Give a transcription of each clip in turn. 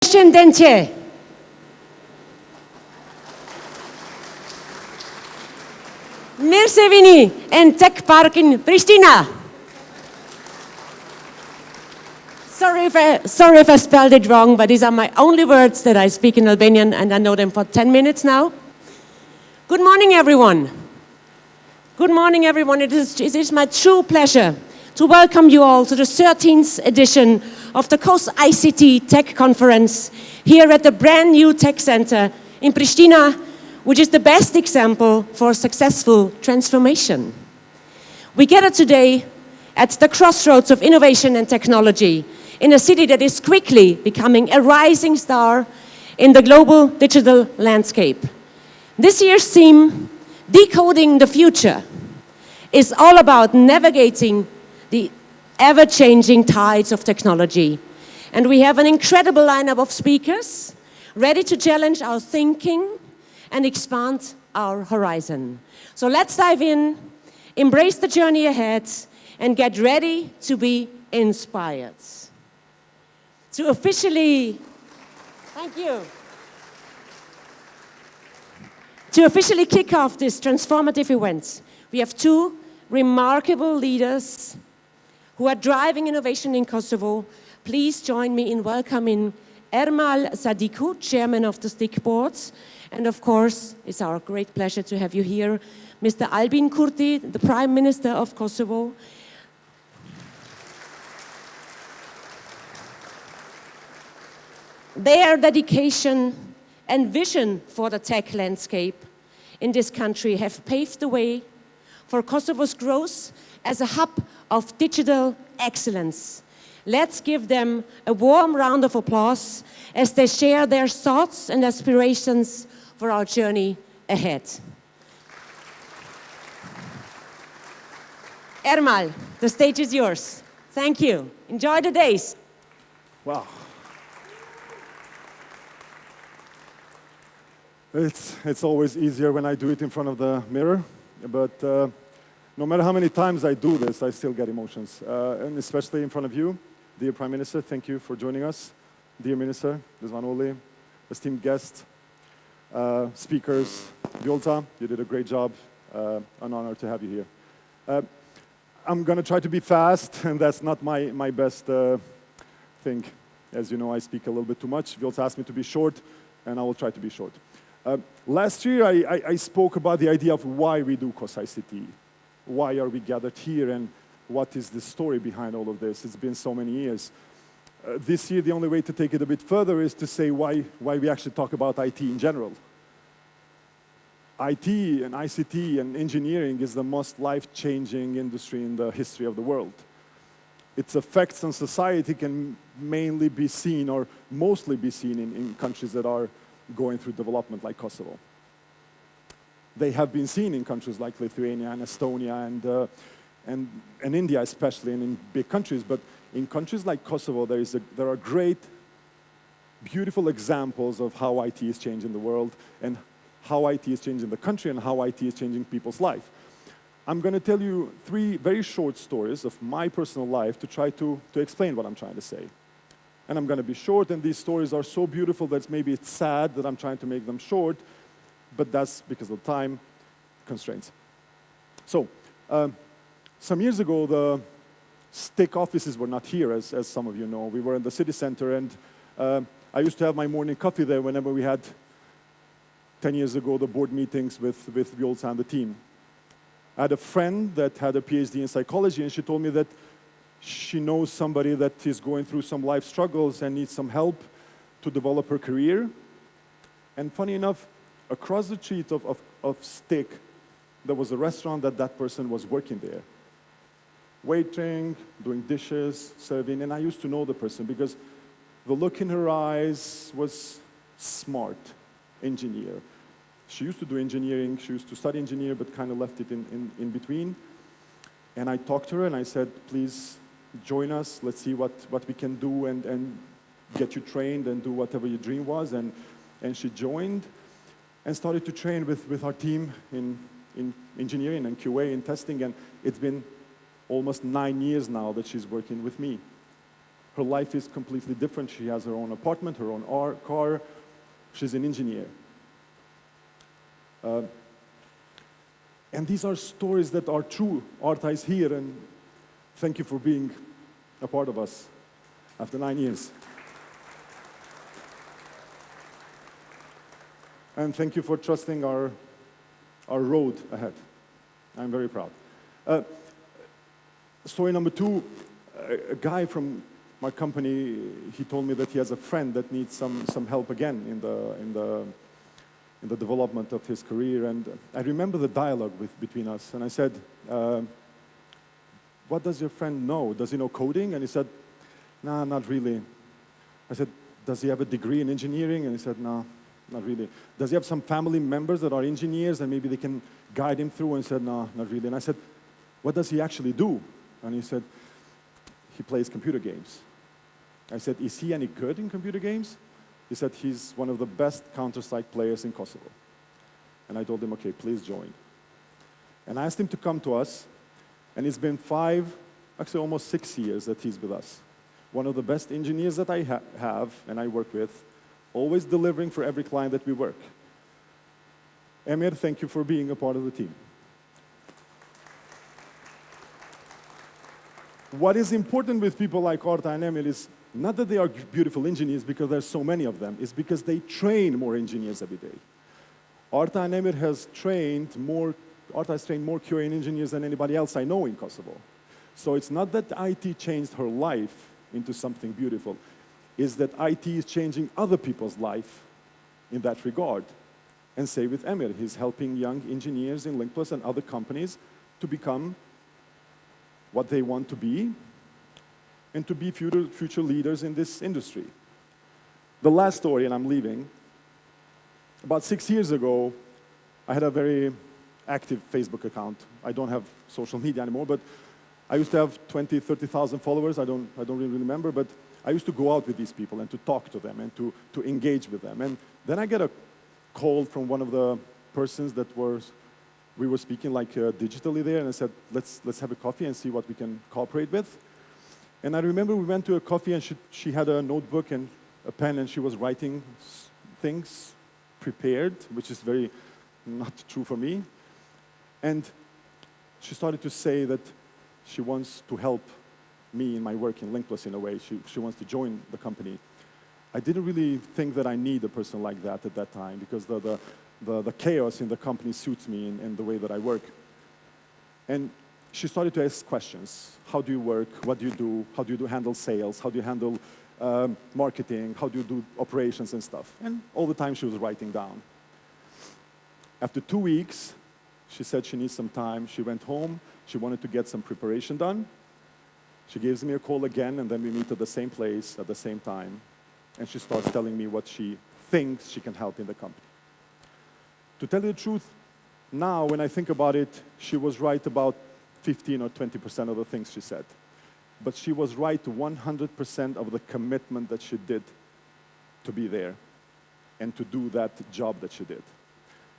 Președinte, Mirsevini and Tech Park in Pristina. Sorry if I spelled it wrong, but these are my only words that I speak in Albanian, and I know them for 10 minutes now. Good morning, everyone. Good morning, everyone. It is my true pleasure to welcome you all to the 13th edition of the KosICT Tech Conference here at the brand new Tech Center in Pristina, which is the best example for successful transformation. We gather today at the crossroads of innovation and technology in a city that is quickly becoming a rising star in the global digital landscape. This year's theme, Decoding the Future, is all about navigating the ever-changing tides of technology. And we have an incredible lineup of speakers ready to challenge our thinking and expand our horizon. So let's dive in, embrace the journey ahead, and get ready to be inspired. To officially kick off this transformative event, we have two remarkable leaders who are driving innovation in Kosovo. Please join me in welcoming Ermal Sadiku, Chairman of the STIC Boards, and of course, it's our great pleasure to have you here, Mr. Albin Kurti, the Prime Minister of Kosovo. Their dedication and vision for the tech landscape in this country have paved the way for Kosovo's growth as a hub of digital excellence. Let's give them a warm round of applause as they share their thoughts and aspirations for our journey ahead. Ermal, the stage is yours. Thank you. Enjoy the days. Wow. It's always easier when I do it in front of the mirror, but no matter how many times I do this, I still get emotions, and especially in front of you. Dear Prime Minister, thank you for joining us. Dear Minister, Rizwan Oli, esteemed guests, speakers, Vjolta, you did a great job. An honor to have you here. I'm going to try to be fast, and that's not my best thing. As you know, I speak a little bit too much. Vjolta asked me to be short, and I will try to be short. Last year, I spoke about the idea of why we do KosICT. Why are we gathered here, and what is the story behind all of this? It's been so many years. This year, the only way to take it a bit further is to say why we actually talk about IT in general. IT and ICT and engineering is the most life-changing industry in the history of the world. Its effects on society can mainly be seen, or mostly be seen, in countries that are going through development like Kosovo. They have been seen in countries like Lithuania and Estonia and India especially, and in big countries, but in countries like Kosovo, there are great, beautiful examples of how IT is changing the world, and how IT is changing the country, and how IT is changing people's life. I'm going to tell you three very short stories of my personal life to try to explain what I'm trying to say. And I'm going to be short, and these stories are so beautiful that maybe it's sad that I'm trying to make them short, but that's because of time constraints. So, some years ago, the STIC offices were not here, as some of you know. We were in the city center, and I used to have my morning coffee there whenever we had, 10 years ago, the board meetings with Vjolta and the team. I had a friend that had a PhD in psychology, and she told me that she knows somebody that is going through some life struggles and needs some help to develop her career. And funny enough, across the street of STIC, there was a restaurant that person was working there. Waiting, doing dishes, serving, and I used to know the person because the look in her eyes was smart, engineer. She used to do engineering, she used to study engineering, but kind of left it in between. And I talked to her and I said, please join us, let's see what we can do and get you trained and do whatever your dream was. And she joined and started to train with our team in engineering and QA and testing, and it's been almost 9 years now that she's working with me. Her life is completely different. She has her own apartment, her own car. She's an engineer. And these are stories that are true. Arta is here, and thank you for being a part of us after 9 years. And thank you for trusting our road ahead. I'm very proud. Story number 2, a guy from my company, he told me that he has a friend that needs some help again in the development of his career. And I remember the dialogue between us. And I said, what does your friend know? Does he know coding? And he said, nah, not really. I said, does he have a degree in engineering? And he said, no, not really. Does he have some family members that are engineers and maybe they can guide him through? And he said, no, not really. And I said, what does he actually do? And he said, he plays computer games. I said, is he any good in computer games? He said, he's one of the best Counter-Strike players in Kosovo. And I told him, okay, please join. And I asked him to come to us, and it's been 5, actually almost 6 years that he's with us. One of the best engineers that I have and I work with, always delivering for every client that we work. Emir, thank you for being a part of the team. What is important with people like Arta and Emir is not that they are beautiful engineers because there's so many of them, it's because they train more engineers every day. Arta and Emir has trained more QA engineers than anybody else I know in Kosovo. So it's not that IT changed her life into something beautiful, it's that IT is changing other people's life in that regard. And say with Emir, he's helping young engineers in Linkplus and other companies to become what they want to be and to be future leaders in this industry. The last story, and I'm leaving. About 6 years ago, I had a very active Facebook account. I don't have social media anymore, but I used to have 20, 30,000 followers. I don't really remember, but I used to go out with these people and to talk to them and to engage with them. And then I get a call from one of the persons that we were speaking like digitally there, and I said, let's have a coffee and see what we can cooperate with. And I remember we went to a coffee, and she had a notebook and a pen, and she was writing things prepared, which is very not true for me. And she started to say that she wants to help me in my work in Linkplus in a way. She wants to join the company. I didn't really think that I need a person like that at that time because the chaos in the company suits me in the way that I work. And she started to ask questions. How do you work? What do you do? How do you handle sales? How do you handle marketing? How do you do operations and stuff? And all the time she was writing down. After 2 weeks, she said she needs some time. She went home. She wanted to get some preparation done. She gives me a call again, and then we meet at the same place at the same time. And she starts telling me what she thinks she can help in the company. To tell you the truth, now when I think about it, she was right about 15 or 20% of the things she said. But she was right 100% of the commitment that she did to be there and to do that job that she did.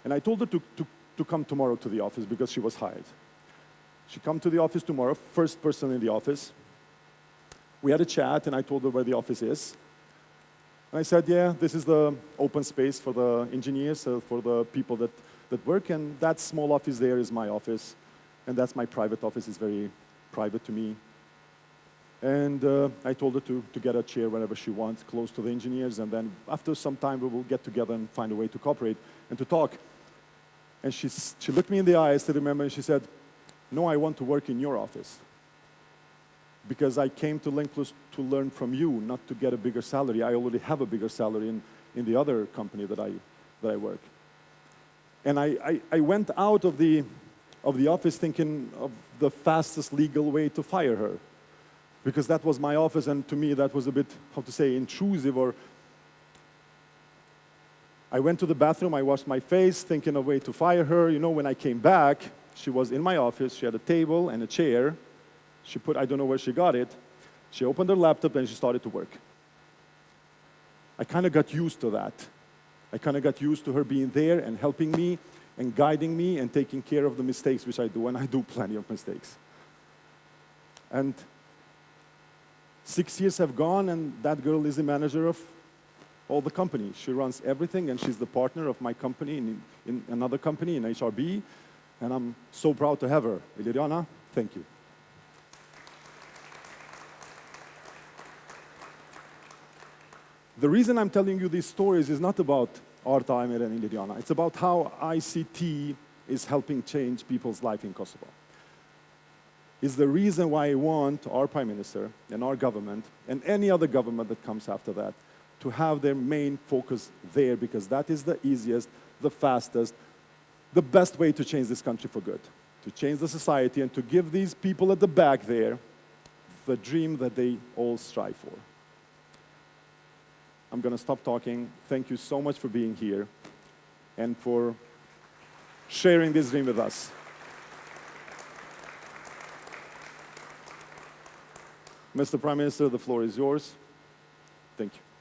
And I told her to come tomorrow to the office because she was hired. She come to the office tomorrow, first person in the office. We had a chat, and I told her where the office is. And I said, yeah, this is the open space for the engineers, for the people that work, and that small office there is my office, and that's my private office. It's very private to me. And I told her to get a chair wherever she wants, close to the engineers, and then after some time we will get together and find a way to cooperate and to talk. And she looked me in the eyes, I still remember, and she said, no, I want to work in your office. Because I came to Linkplus to learn from you, not to get a bigger salary. I already have a bigger salary in the other company that I work. And I went out of the office thinking of the fastest legal way to fire her. Because that was my office, and to me that was a bit, how to say, intrusive. Or I went to the bathroom, I washed my face, thinking of a way to fire her. You know, when I came back, she was in my office, she had a table and a chair. She put, I don't know where she got it. She opened her laptop and she started to work. I kind of got used to that. I kind of got used to her being there and helping me and guiding me and taking care of the mistakes which I do, and I do plenty of mistakes. And 6 years have gone, and that girl is the manager of all the company. She runs everything, and she's the partner of my company in another company, in HRB, and I'm so proud to have her. Iliriana, thank you. The reason I'm telling you these stories is not about Arta, Amer, and Iliriana. It's about how ICT is helping change people's life in Kosovo. It's the reason why I want our Prime Minister and our government and any other government that comes after that to have their main focus there, because that is the easiest, the fastest, the best way to change this country for good, to change the society and to give these people at the back there the dream that they all strive for. I'm going to stop talking. Thank you so much for being here and for sharing this dream with us. Mr. Prime Minister, the floor is yours. Thank you.